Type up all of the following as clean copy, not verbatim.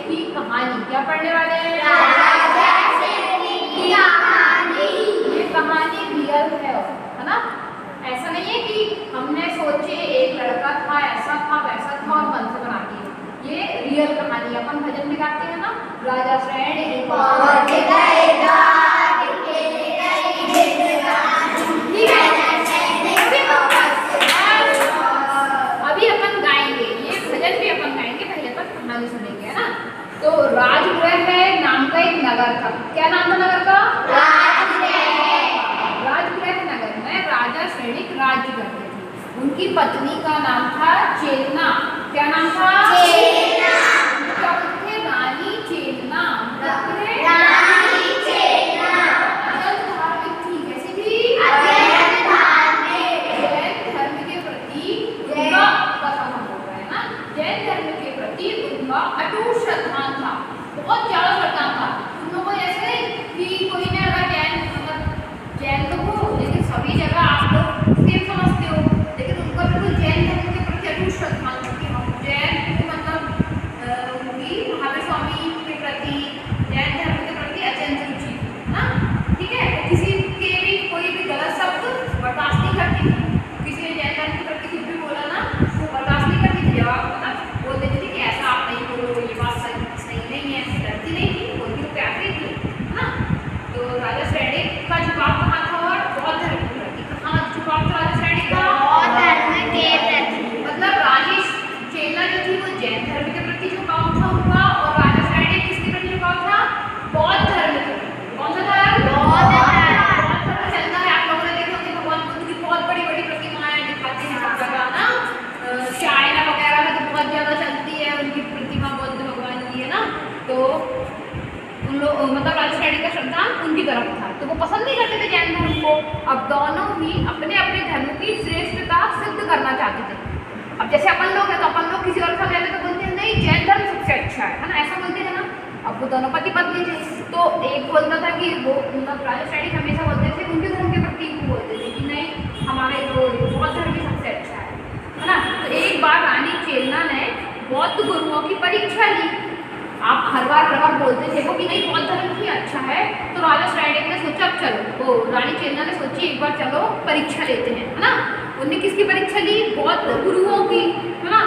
की कहानी। क्या पढ़ने वाले हैं? राजा शेरनी की कहानी। ये कहानी रियल है ना? ऐसा नहीं है कि हमने सोचे एक लड़का था, ऐसा था वैसा था और मन से बना दिया। ये रियल कहानी। अपन भजन में गाते हैं ना, राजा श्रेणी पहुंच गए द्वार के अभी अपन गाएंगे, ये भजन भी अपन गाएंगे, पहले अपन कहानी सुनेंगे, है ना? तो राजगृह नाम का एक नगर था। क्या नाम था नगर का? राजगृह नगर में राजा श्रेणिक राज्य करते थे। उनकी पत्नी का नाम था चेतना। क्या नाम था? चेतना। रानी चेतना। रानी चेतना धार्मिक थी। कैसी थी? अत्यंत धार्मिक। जैन धर्म के प्रति उनका जैन धर्म के प्रति उनका अटूट श्रद्धा था, बहुत ज्यादा श्रद्धा था। उन लोगों ऐसे कि कोई ने अगर जैन तो हो, लेकिन सभी जगह आप लोग सेम समझते हो, लेकिन उनका बिल्कुल जैन धर्म के प्रति अटूट श्रद्धा था कि हम जैन मतलब उनकी महावीर स्वामी के प्रति, जैन धर्म के प्रति अत्यंत रुचि थी ना। ठीक है, किसी के भी कोई भी गलत शब्द बर्दाश्त नहीं करती थी। किसी ने जैन धर्म के प्रति कुछ भी बोला ना, वो बर्दाश्त नहीं करती थी। जवाब बोल देती थी कि ऐसा आप नहीं बोलो, ये बात सही नहीं है। डरती नहीं थी, बोलती तो प्यारी थी, है ना? तो राजा श्रेणिक का झुकाव कहाँ था? और बौद्ध धर्म के प्रति। कहाँ झुकाव था राजा श्रेणिक का? बौद्ध धर्म के प्रति। मतलब रानी चेतना जो थी वो जैन धर्म के प्रति झुकाव था उनका, और राजा श्रेणिक किसके प्रति झुकाव था? बौद्ध धर्म के प्रति। कौन सा धर्म? बौद्ध धर्म। चलता है। आप लोगों ने देखा होगा भगवान बुद्ध की बहुत बड़ी बड़ी प्रतिमाएं दिखाते हैं सब जगह ना। चाइना वगैरह में तो बहुत ज़्यादा चलती है उनकी प्रतिमा, बौद्ध भगवान की, है ना? तो उन लोग मतलब राजा श्रेणिक का श्रद्धा उनकी तरफ था, तो वो पसंद नहीं करते थे जैन धर्म को। अब दोनों ही अपने अपने धर्म की श्रेष्ठता सिद्ध करना चाहते थे। अब जैसे अपन लोग हैं तो अपन लोग किसी और का कहते तो बोलते हैं नहीं जैन धर्म सबसे अच्छा है ना, ऐसा बोलते थे ना। अब वो दोनों पति पत्नी थे, तो एक बोलता था कि वो मतलब राजा श्रेणिक हमेशा बोलते थे उनके धर्म के प्रति बोलते थे कि नहीं हमारे जो बौद्ध धर्म ही सबसे अच्छा है ना। तो एक बार रानी चेतना ने बौद्ध गुरुओं की परीक्षा ली। आप हर बार बोलते थे वो कि नहीं बौद्ध धर्म ही अच्छा है, तो राजा श्रेणिक ने सोचा अब चलो, वो रानी चेतना ने सोची एक बार चलो परीक्षा लेते हैं, है ना। उनने किसकी परीक्षा ली? बौद्ध गुरुओं की, है ना।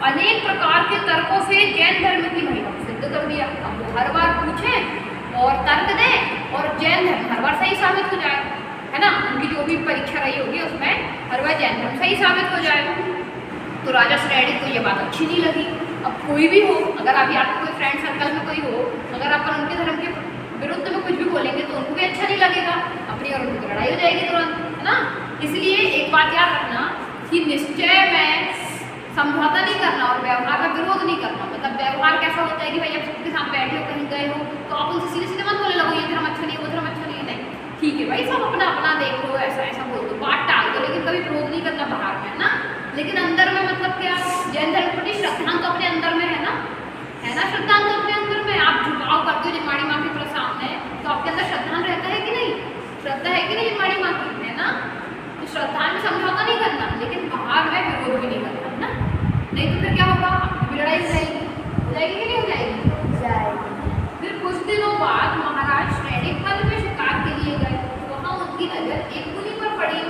अनेक प्रकार के तर्कों से जैन धर्म की महिमा सिद्ध कर दिया। अब वो हर बार पूछे और तर्क दें और जैन धर्म हर बार सही साबित हो जाए, है ना। उनकी जो भी परीक्षा रही होगी उसमें हर बार जैन धर्म सही साबित हो जाए। तो राजा श्रेणिक को ये बात अच्छी नहीं लगी। अब कोई भी हो, अगर अभी आपको कोई फ्रेंड सर्कल में कोई हो, अगर अपन उनके धर्म के विरुद्ध में कुछ भी बोलेंगे तो उनको भी अच्छा नहीं लगेगा, अपनी और उनकी लड़ाई हो जाएगी तुरंत, है ना। इसलिए एक बात याद रखना कि निश्चय में समझौता नहीं करना और व्यवहार का विरोध नहीं करना। मतलब व्यवहार कैसा होता है कि भाई आप सबके साथ बैठे हो, कहीं गए हो, तो आप उनसे सीधे सीधे मत बोले लगो ये धर्म अच्छा नहीं, वो धर्म अच्छा नहीं। नहीं, ठीक है भाई, सब अपना अपना देखो, ऐसा ऐसा बोल दो, बात टाल दो, लेकिन कभी विरोध नहीं करना बाहर में, है ना। लेकिन अंदर में मतलब क्या, जैन धर्म प्रति श्रद्धा तो अपने अंदर में है ना, श्रद्धा तो अपने अंदर में। आप झुकाव करते हो निमाड़ी माँ के सामने, तो आपके अंदर श्रद्धा रहता है कि नहीं? श्रद्धा है कि नहीं निमाड़ी माँ की, है ना। तो श्रद्धा में समझौता नहीं करना, लेकिन बाहर में विरोध भी नहीं करना, है ना। नहीं तो फिर क्या होगा? आपकी लड़ाई हो जाएगी कि नहीं हो जाएगी? फिर कुछ दिनों बाद महाराज श्रेणिक वन में शिकार के लिए गए। वहाँ उनकी नजर एक मुनि पर पड़ी।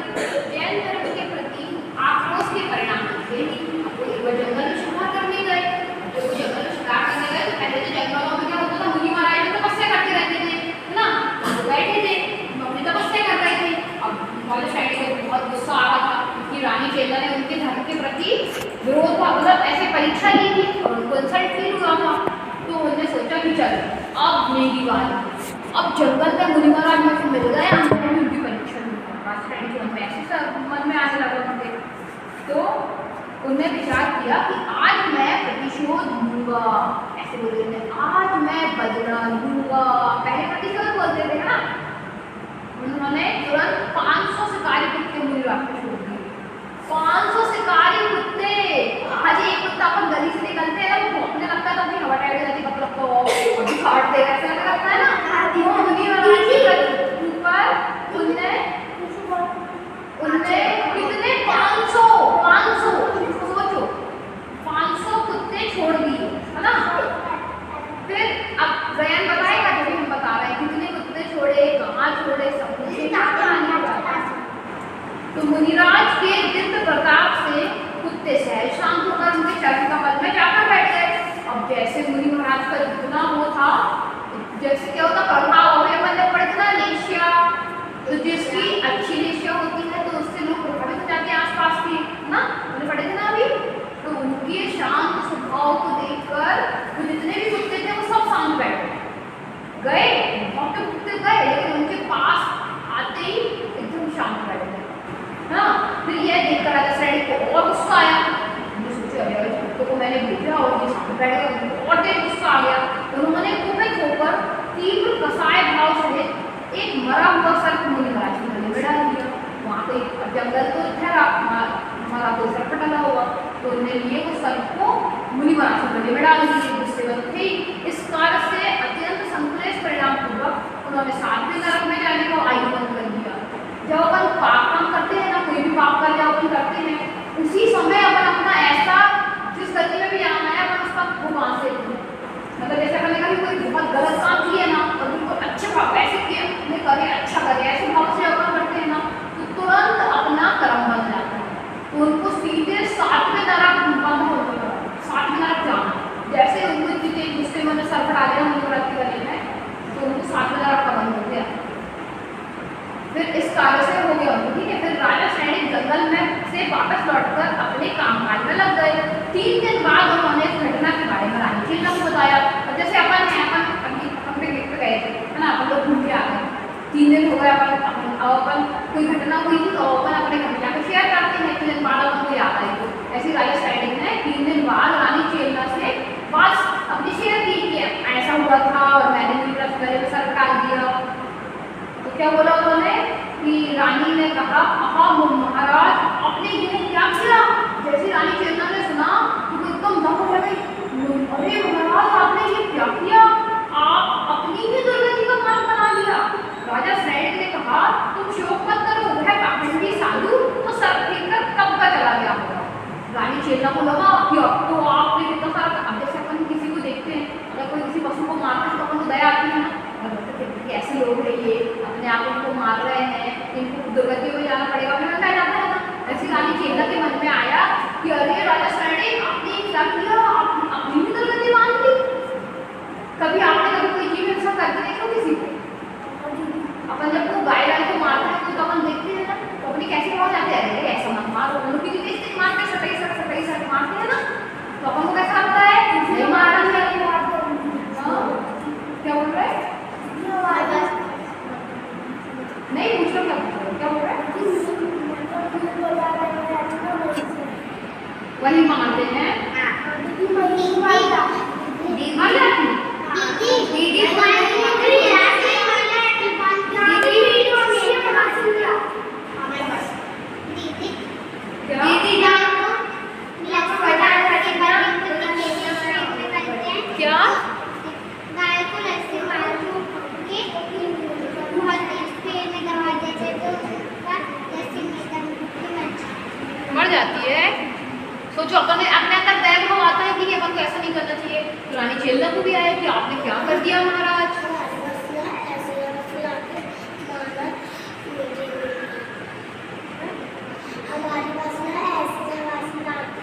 जैन धर्म के प्रति आक्रोश के परिणाम थे। वो जंगल में शिकार करने गए। जब वो जंगल में शिकार करने गए तो पहले तो जंगलों में क्या होता था, मुनि महाराज में तपस्या करते रहते थे, है ना। वो बैठे थे, अपनी तपस्या कर रहे थे। अब महाराज श्रेणिक को बहुत गुस्सा आ रहा था कि रानी चेतना ने उनके धर्म के प्रति विरोध का मतलब ऐसे परीक्षा ली थी और उनको इंसल्ट फील हुआ था। तो उन्होंने सोचा कि चलो अब मेरी बात। अब जंगल में मुनि महाराज में से मिल गए, उनकी परीक्षा मन में आने लगा मुझे। तो उन्होंने विचार किया कि आज मैं प्रतिशोध लूंगा। ऐसे बोले उन्होंने, आज मैं बदला लूंगा। पहले प्रतिशोध बोलते थे ना। उन्होंने तुरंत 500 शिकारी कुत्ते मुनिराज को छोड़ दिए। 500 शिकारी कुत्ते। आज एक कुत्ता अपन गली से निकलते हैं ना, वो भौंकने लगता है तो अपनी हवा टाइट हो जाती है, मतलब तो काट देगा, ऐसा लगता है ना। वो मुनि महाराज के ऊपर उनने कितने 500 सोचो 500 कुत्ते छोड़ दिए, है ना। मुनिराज के दिव्य प्रताप से कुत्ते सहज शांत होकर उनके चरण कमल में जाकर बैठ गए। अब जैसे मुनि महाराज का इतना वो था, जैसे क्या होता प्रभाव हो गया, मतलब पढ़ना लेशिया, तो जिसकी अच्छी लेशिया होती है तो उससे लोग प्रभावित हो जाते हैं आसपास के ना, मैंने पढ़े थे ना अभी। तो उनके शांत स्वभाव को देखकर वो जितने भी कुत्ते थे वो सब शांत बैठ गए। बहुत कुत्ते गए लेकिन उनके पास आते ही एकदम शांत बैठ गए ना। फिर यह देखकर राजा श्रेणी को और गुस्सा आया। सोचे अरे कुत्तों को मैंने भेजा और ये शांत बैठ गए, और देर गुस्सा आ गया। उन्होंने कुपित होकर तीव्र कसाय भाव सहित एक मरा हुआ सर्प मुनि महाराज के गले में डाल दिया। वहाँ कोई जंगल तो ठहरा, हमारा कोई सर्प डला होगा, तो उन्होंने लिए वो सर्प को मुनि महाराज के गले में डाल दिए। गुस्से में थे। इस कार्य से अत्यंत संक्लेश परिणाम पूर्वक उन्होंने 7वें नरक में जाने को आयुबंद कर दिया। जब अपन पाप काम करते हैं ना, कोई भी पाप कार्य अपन करते हैं, उसी समय अपन अपना ऐसा जिस गति में भी जाना है अपन उसका भुगतान से, मतलब जैसे अपन ने कभी कोई बहुत गलत काम किया ना और बिल्कुल अच्छे भाव ऐसे किया अपने करे अच्छा करे ऐसे भाव से अपन करते हैं ना, तो तुरंत अपना कर्म बन जाता है। तो उनको सीधे 7वें नरक बंद हो गया, 7वें नरक जाना। जैसे उनको इतने गुस्से में सर्प डाले मुनि महाराज के गले में, तो उनको 7वें नरक का बंद हो गया। फिर इस कार्य से हो गया उनको, ठीक है। फिर राजा श्रेणी जंगल में से वापस लौटकर अपने कामकाज में लग गए। 3 दिन बाद उन्होंने इस घटना के बारे में रानी चेला को बताया। और जैसे अपन हैं, अपन पिकनिक पे गए थे है ना, अपन लोग घूम के आ गए, 3 दिन हो गए, अपन कोई घटना हुई थी तो अपन अपने घर में जाकर शेयर करते हैं। 3 दिन बाद अपन को याद आई, तो ऐसी राजा श्रेणी ने 3 दिन बाद रानी चेला से बात अपनी शेयर की कि ऐसा हुआ था और मैंने मेरी गले में सर्प डाल दिया। तो क्या बोला उन्होंने कि रानी ने कहा महाराज आपने ये क्या किया। जैसे रानी चेला ने सुना तो एकदम दंग हो गई, अरे महाराज आपने ये क्या किया, आप अपनी ही दुर्गति का कारण बना लिया। राजा श्रेणी ने कहा तुम शोक मत करो, वह पाखंडी साधु तो सर्प फेंककर कब का चला गया होगा। रानी चेला को लगा कि अब तो आपने कितना सारा, अब जैसे अपन किसी को देखते हैं अगर कोई किसी पशु को मारते हैं तो अपन को दया आती है ना, ऐसे लोग हैं ये अपने आप को मार रहे हैं, इनको दुर्गति में जाना पड़ेगा, फिर कहा जाता है ना। ऐसे रानी चेला के मन में आया कि अरे राजा श्रेणी आपने क्या किया, अपनी ही दुर्गति मान ली। कभी आपने कभी कोई जीव हिंसा करके देखो किसी को, अपन जब वो गाय को मारते हैं तो अपन देखते हैं ना, तो अपने कैसे हो जाते हैं, अरे ऐसा मत मारो, उन लोग की तेज मारते हैं, सटाई सट मारते हैं ना, तो अपन को कैसा लगता है नहीं मारना चाहिए। क्या बोल रहे हैं, नहीं पूछ लो, क्या बोल रहे हैं, वही मानते हैं। क्या मर जाती है। सोचो अपने अंदर दया भाव आता है कि अपन को ऐसा नहीं करना चाहिए। तो रानी चेला को भी आया कि आपने क्या कर दिया महाराज।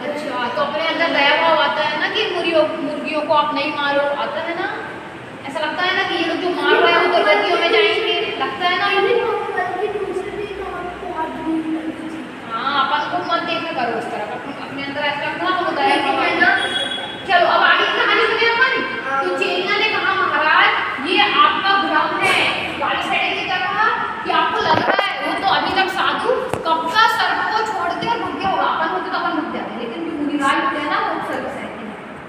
अच्छा, तो अपने अंदर दया भाव आता है ना कि मुर्गियों को आप नहीं मारो, आता है ना, ऐसा लगता है ना कि ये लोग जो मार रहे हैं वो दुर्गतियों में जाएंगे, लगता है ना। हाँ, अपन को मत देखा करो उस तरफ, अपने अंदर ऐसा रखना तो दया भाव आएगा। चलो अब आगे कहानी सुने अपन। तो चेला ने कहा महाराज ये आपका भ्रम है। वाली साइड ने क्या कहा कि आपको लग रहा है वो तो अभी तक साधु कब का सर्प को छोड़ के रुक गया होगा, अपन होते तो अपन रुक जाते, लेकिन जो मुनिराज होते हैं ना वो सर्प से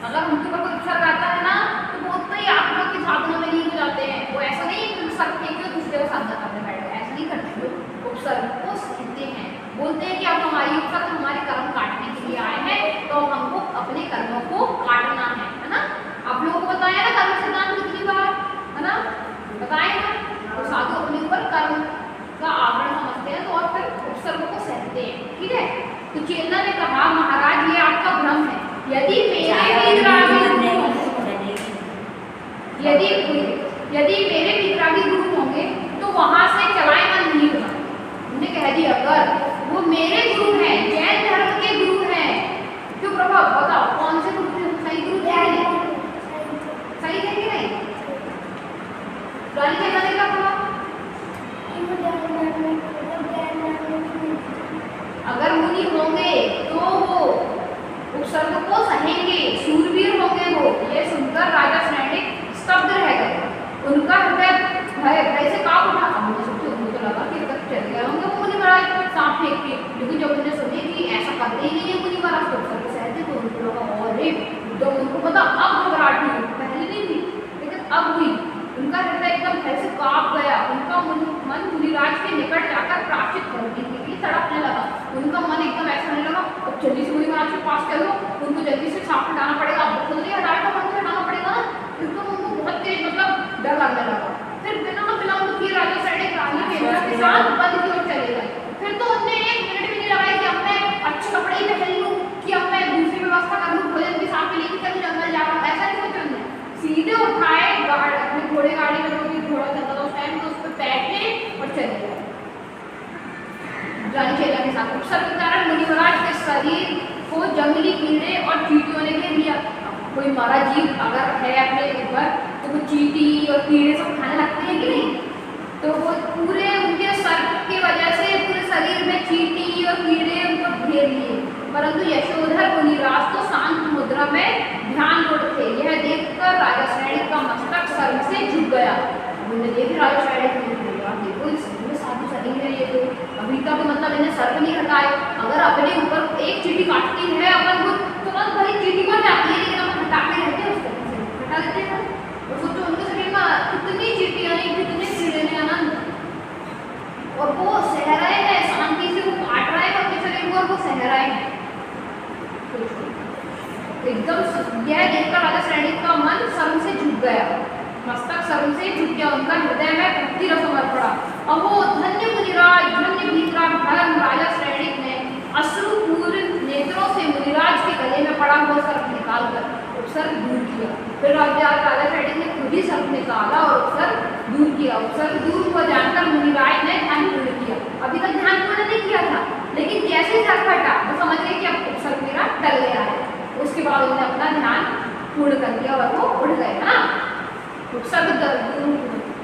अगर उनके ऊपर कोई उपसर्ग आता है ना तो वो उतना ही आत्मा की साधना में लीन हो जाते हैं। वो ऐसा नहीं है कि सर्प फेंक के दूसरे को साधना करने बैठ गए, ऐसा नहीं करते लोग, उपसर्ग को सीखते हैं, बोलते हैं कि अब हमारी उपसर्ग हमारे कर्म काटने के लिए आए हैं तो हमको अपने कर्मों को काटना है ना। आप लोगों को बताया ना कर्म सिद्धांत कितनी बार, है ना, बताए ना। तो साधु अपने ऊपर कर्म का आवरण समझते हैं तो और फिर उपसर्गों को सहते हैं, ठीक है। तो चेला ने कहा महाराज ये आपका भ्रम है, यदि मेरे मतलब अब घबराहट हुई, पहले नहीं थी लेकिन अब हुई। उनका हृदय एकदम भय से कांप गया। उनका मन मुनिराज के निकट जाकर प्राश्चित करने के लिए तड़पने लगा। उनका मन एकदम ऐसा होने लगा, अब जल्दी से मुनिराज के पास चलो, उनको जल्दी से सांप हटाना पड़ेगा। अब खुद नहीं हटाए तो मन हटाना पड़ेगा ना, एकदम उनको बहुत तेज मतलब डर लगने लगा। फिर बिना मतलब फिर राजा सैनिक रानी मेघना के साथ वन की ओर चले गए। फिर तो उनने 1 मिनट भी नहीं लगाया कि अब मैं अच्छे कपड़े ही पहन लूं, कि अब मैं दूसरी व्यवस्था कर लूं, भोजन के साथ में लेके चलूं जंगल जाकर, ऐसा नहीं सोचा उन्होंने। सीधे उठाए अपने घोड़े गाड़ी में, जो भी घोड़ा चलता था उस टाइम, तो उस पर बैठे और चले गए रानी चेला के साथ। उपसर्ग के कारण मुनिवराज के शरीर को जंगली कीड़े और चींटियों ने घेर लिया। कोई मारा जीव अगर है अपने ऊपर तो वो चींटी और कीड़े सब खाने लगते हैं कि नहीं, तो वो पूरे उनके सर की वजह से पूरे शरीर में चींटी और कीड़े उनको घेर लिए। परंतु यशोधर मुनिराज तो शांत मुद्रा में ध्यान रूढ़ थे। यह देखकर राजा सैनिक का मस्तक सर्व से झुक गया। उन्होंने देखे राजा सैनिक देखो इस साधु शरीर है, ये तो अभी तक मतलब इन्हें सर्व नहीं हटाए। अगर अपने ऊपर एक चींटी काटती है अपन को तुरंत भरी चींटी मर जाती है, लेकिन अपन हटाते रहते हैं, उस तरह से हटा देते हैं। और सोचो उनके शरीर में कितनी चींटियां नहीं, कितने कीड़े ने आनंद, और वो सह रहे हैं शांति से, वो काट रहे हैं अपने शरीर को और वो सह रहे हैं। एकदम यह देखकर राजा सैनिक का मन सर्व से झुक गया, मस्तक सर्व से झुक गया, उनका हृदय में भक्ति रस उमड़ पड़ा। अहो धन्य मुनिराज, धन्य भीतराग धर्म। राजा सैनिक ने अश्रुपूर्ण नेत्रों से मुनिराज के गले में पड़ा हुआ सर्प निकालकर उपसर्ग दूर किया। फिर राजा सैनिक ने खुद ही सर्प निकाला और उपसर्ग दूर किया। उपसर्ग दूर हुआ जानकर मुनिराज ने ध्यान पूर्ण किया। अभी तक ध्यान पूर्ण नहीं किया था, लेकिन जैसे सर्प हटा तो समझ गए कि अब उपसर्ग मेरा टल गया है। उसके बाद उन्होंने अपना ध्यान पूर्ण कर दिया और वो उड़ गए ना। उपसर्ग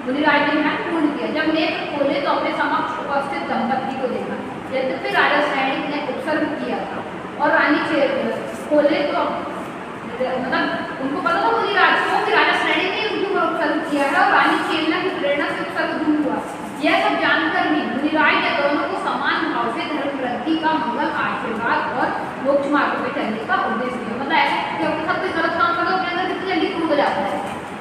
मुनिराज ने ध्यान पूर्ण किया। जब नेत्र खोले तो अपने समक्ष उपस्थित दंपति को देखा। यद्यपि राजा सैनिक ने उपसर्ग किया था और रानी खोले तो मतलब उनको पता था मुनिराज को कि राजा सैनिक ने उनके ऊपर उपसर्ग किया है और रानी चेतना की प्रेरणा से उपसर्ग दूर हुआ। यह सब जानकर भी मुनिराज ने दोनों को समान भाव से धर्म वृद्धि का मंगल आशीर्वाद और मोक्ष मार्ग में चलने का उद्देश्य दिया। मतलब ऐसा कि अपने साथ कोई गलत काम करो, अपने अंदर कितनी जल्दी टूट जाता है,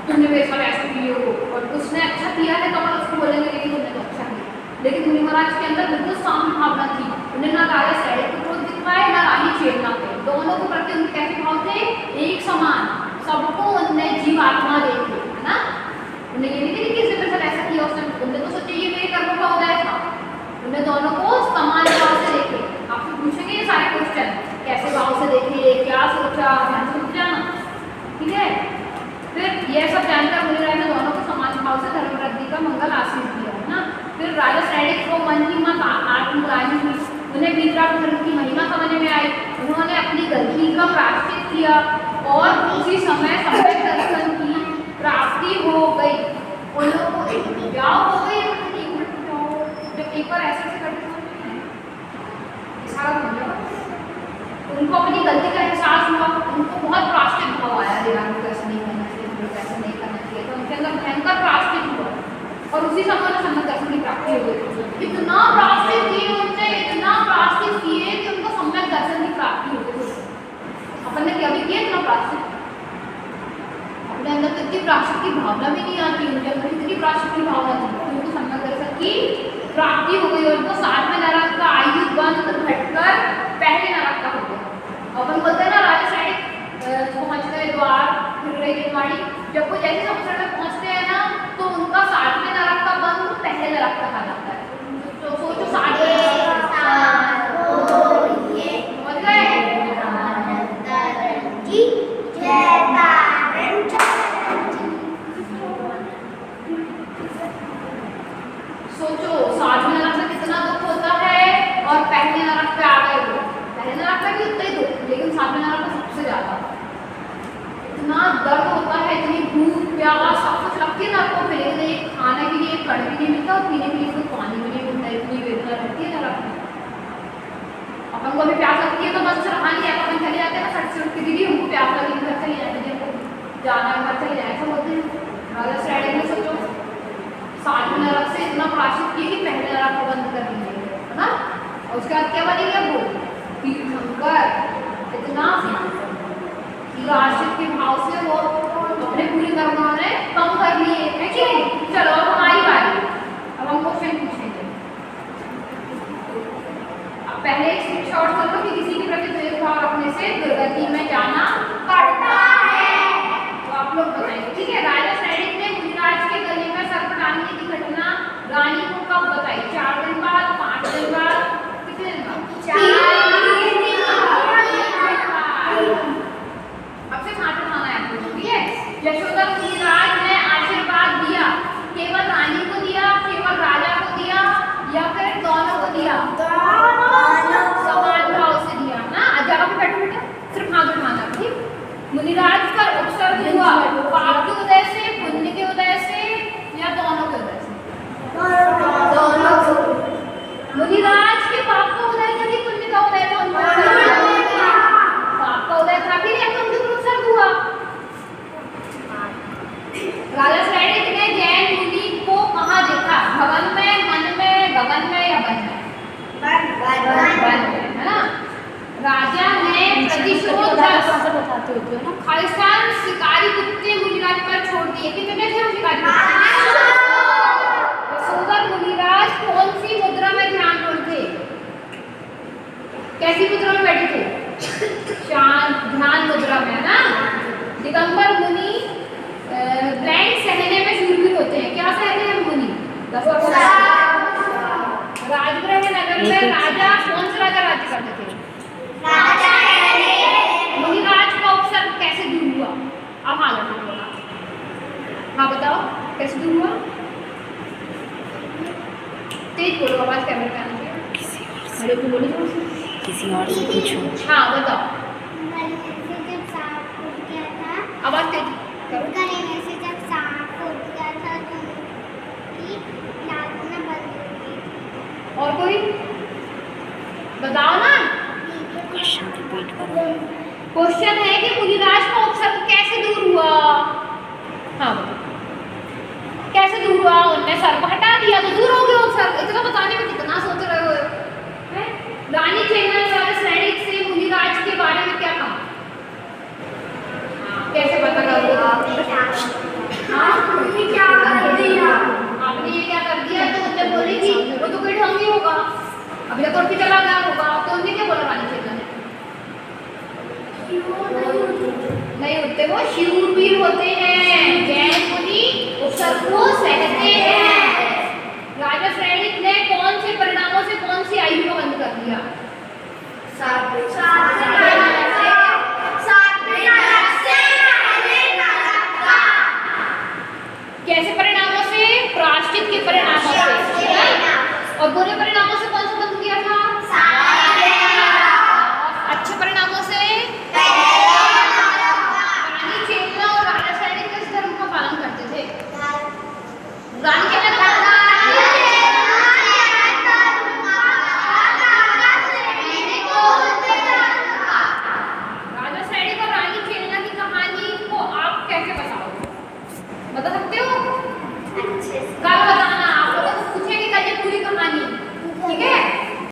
तुमने मेरे साथ ऐसा किए हो, और उसने अच्छा किया है तो अपन उसको बोलेंगे लेकिन तुमने तो अच्छा किया। लेकिन मुनि महाराज के अंदर बिल्कुल साम भावना थी। उन्हें ना राजा सैनिक को क्रोध दिखवाए, ना रानी चेतना पे, दोनों के प्रति उनके कैसे भाव थे, एक समान, सबको उनने जीवात्मा देखे, है ना। उन्हें ये नहीं थी कि इसने मेरे साथ ऐसा किया, उसने उनने तो सोचे ये मेरे कर्म का उदय था। उन्हें दोनों को समान भाव से देखे। आपसे पूछेंगे ये सारे क्वेश्चन, कैसे भाव से देखे, क्या सोचा, ध्यान से समझ जाना, ठीक है। फिर यह सब जानकर मुनिराज ने दोनों को समान भाव से धर्म वृद्धि का मंगल आशीर्वाद दिया, है ना। फिर राजा सैनिक को मन ही मन आत्मग्लानि हुई। उन्हें भीतराग धर्म की महिमा समझ में आई। उन्होंने अपनी गलती का प्रायश्चित किया और उसी समय सम्यक दर्शन की प्राप्ति हो गई। उन लोगों को क्या हो गई, जब एक बार ऐसे करके उनको अपनी गलती का एहसास हुआ, उनको बहुत प्रायश्चित भाव आया, यार कैसे नहीं करना चाहिए, कैसे नहीं करना चाहिए, तो उनके अंदर भयंकर प्रायश्चित हुआ और उसी समय उन्हें सम्यक दर्शन की प्राप्ति हो गई। इतना प्रायश्चित किए उनने, इतना प्रायश्चित किए कि उनको सम्यक दर्शन की प्राप्ति हो गई। अपन ने क्या भी किया इतना प्रायश्चित, अपने अंदर तो इतनी प्रायश्चित की भावना भी नहीं आती, उनके अंदर इतनी प्रायश्चित की भावना थी कि उनको सम्यक दर्शन की प्राप्ति हो गई और उनको 7वें नरक का आयु बंद घटकर पहले नरक का हो गया। अपन बोलते हैं ना राजा सैनिक पहुंच गए द्वार, फिर रही जनवाड़ी, जब वो जैसे समुद्र में पहुंचते हैं ना तो उनका 7वें नरक का बंद पहले नरक तक आ जाता है। तो सोचो 7वें समझ गए। सोचो 7वें नरक में कितना दुख होता है और पहले नरक पे आ गए हो। पहले नरक में भी उतना ही दुख, लेकिन 7वें नरक में सबसे ज्यादा इतना दर्द होता है, इतनी भूख प्यास सब कुछ लगती है नरकों पे, लेकिन एक खाने के लिए एक कड़ भी नहीं मिलता और पीने के लिए कोई पानी भी नहीं मिलता, इतनी वेदना रहती है नरक में। अपन को भी प्यास लगती है तो बस रहा नहीं है, अपन चले जाते हैं ना सट से उठ के, दीदी हमको प्यास लगी घर चले जाते हैं, जाना है घर चले जाए, ऐसा बोलते हैं। राजा सैनिक ने सोचो 7वें नरक से इतना प्रायश्चित किया कि पहले नरक को बंद कर दिए, है ना। और उसके बाद क्या बनेंगे वो तीर्थंकर, इतना कि आश्रित के भाव से वो अपने पूरी कर्मों ने कम कर लिए है कि नहीं। चलो अब हमारी बारी, अब हम क्वेश्चन पूछेंगे। अब पहले एक स्क्रीनशॉट कर लो कि किसी के प्रति भेदभाव रखने से दुर्गति में जाना पड़ता है। तो आप लोग बताएंगे, ठीक है। राजा सैनिक ने मुनिराज के गले में सर्प डालने की घटना रानी को कब बताई? 4 दिन बाद, 5 दिन बाद, कितने दिन बाद? 4 दिन बाद। अब से खाना खाना है आपको, ठीक है। यशोदा मुनिराज ने आशीर्वाद दिया, केवल रानी को दिया, केवल राजा को दिया, या फिर दोनों को दिया? समान भाव से दिया ना। जगह पे बैठो बेटा, सिर्फ हाथ उठाना, ठीक। मुनिराज का उपसर्ग हुआ पाप के उदय से, पुण्य के उदय से, या दोनों के उदय से? मुनिराज के पाप का उदय था कि पुण्य का उदय था? पाप का उदय था कि नहीं, तो उनके उपसर्ग हुआ। राजा सैनिक ने जैन मुनि को कहाँ देखा? भवन में, मन में, गगन में, या वन में? वन में, है ना। राजा ने प्रतिशोध खालिस्तान शिकारी कुत्ते मुनिराज पर छोड़ दिए। कितने थे वो शिकारी कुत्ते? यशोदा मुनिराज कौन सी मुद्रा में ध्यान करते? कैसी मुद्रा में बैठे थे? शांत ध्यान मुद्रा में, है ना। दिगंबर मुनि ब्लैंक सहने में शूरवीर होते हैं। क्या सहते हैं मुनि? राजगृह नगर में राजा कौन सा राजा राज्य करते थे? मुनिराज का उपसर्ग कैसे दूर हुआ? अब हाँ बोला, हाँ बताओ कैसे दूर हुआ? तेज बोलो, आवाज कैमरे पे आनी चाहिए। किसी और से पूछो। हाँ बताओ, जब सांप फूट गया था, आवाज तेज करो। गले में से जब सांप फूट गया था तो उनकी यातना बंद हो गई थी। और कोई बताओ ना। क्वेश्चन रिपीट करो। क्वेश्चन है कि मुनिराज का उपसर्ग कैसे दूर हुआ? हाँ बताओ कैसे दूर हुआ? उनने सर्प हटा दिया तो दूर हो गया उपसर्ग। इतना बताने में कितना सोच रहे हो हैं? रानी चेतन राजा सैनिक से मुनिराज के बारे में क्या कहा? कैसे पता करोगे? आपने क्या कर दिया? आपने ये क्या कर दिया? तो उनने बोली कि वो तो कोई ढंग ही होगा, अभी तक उठ के चला गया होगा। तो उनने क्या बोला रानी चेतन ने? नहीं उठते, वो शूरवीर होते हैं। जैन मुनि उपसर्ग को सहते हैं। राजा सैनिक ने कौन से परिणामों से कौन सी आयु को बंद कर दिया? 7